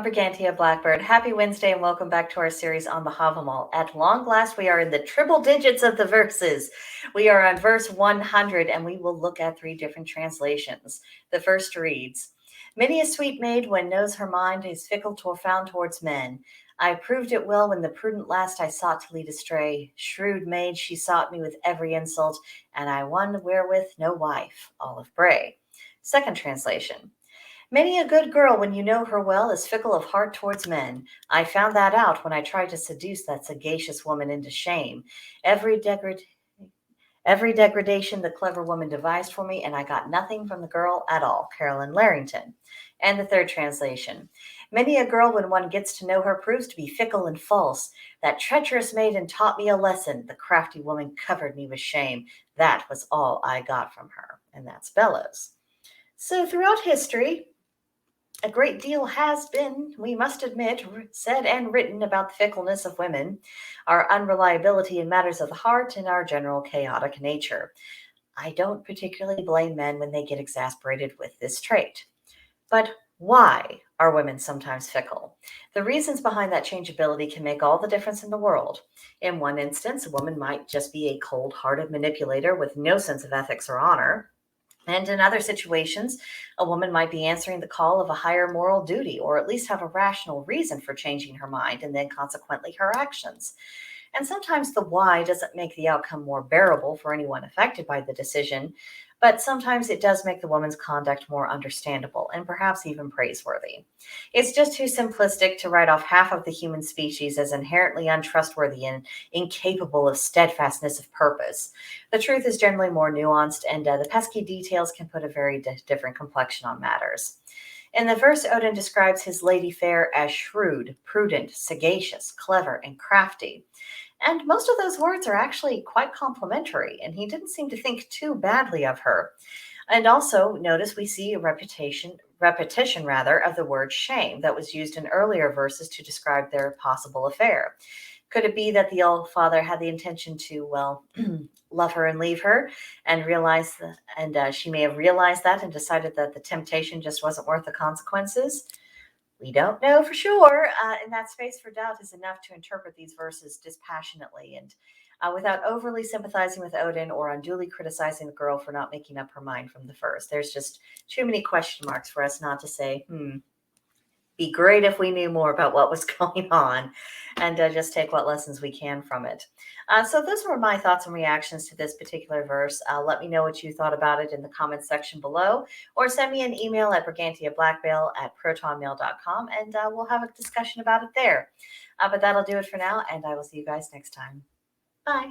Brigantia, Blackbird. Happy Wednesday and welcome back to our series on the Havamal. At long last, we are in the triple digits of the verses. We are on verse 100 and we will look at three different translations. The first reads, Many a sweet maid, when knows her mind, is fickle found towards men. I proved it well when the prudent last I sought to lead astray. Shrewd maid, she sought me with every insult, and I won wherewith no wife. Olive Bray. Second translation. Many a good girl, when you know her well, is fickle of heart towards men. I found that out when I tried to seduce that sagacious woman into shame. Every degradation the clever woman devised for me, and I got nothing from the girl at all. Carolyn Larrington. And the third translation. Many a girl, when one gets to know her, proves to be fickle and false. That treacherous maiden taught me a lesson. The crafty woman covered me with shame. That was all I got from her. And that's Bellows. So throughout history, a great deal has been, we must admit, said and written about the fickleness of women, our unreliability in matters of the heart, and our general chaotic nature. I don't particularly blame men when they get exasperated with this trait. But why are women sometimes fickle? The reasons behind that changeability can make all the difference in the world. In one instance, a woman might just be a cold-hearted manipulator with no sense of ethics or honor. And in other situations, a woman might be answering the call of a higher moral duty, or at least have a rational reason for changing her mind and then consequently her actions. And sometimes the why doesn't make the outcome more bearable for anyone affected by the decision, but sometimes it does make the woman's conduct more understandable and perhaps even praiseworthy. It's just too simplistic to write off half of the human species as inherently untrustworthy and incapable of steadfastness of purpose. The truth is generally more nuanced, and the pesky details can put a very different complexion on matters. In the verse, Odin describes his lady fair as shrewd, prudent, sagacious, clever, and crafty. And most of those words are actually quite complimentary, and he didn't seem to think too badly of her. And also, notice we see a repetition rather, of the word shame that was used in earlier verses to describe their possible affair. Could it be that the old father had the intention to, well, love her and leave her, and realize that, and she may have realized that and decided that the temptation just wasn't worth the consequences? We don't know for sure, and that space for doubt is enough to interpret these verses dispassionately and without overly sympathizing with Odin or unduly criticizing the girl for not making up her mind from the first. There's just too many question marks for us not to say, be great if we knew more about what was going on, and just take what lessons we can from it. So those were my thoughts and reactions to this particular verse. Let me know what you thought about it in the comments section below, or send me an email at brigantiablackmail@protonmail.com, and we'll have a discussion about it there. But that'll do it for now, and I will see you guys next time. Bye.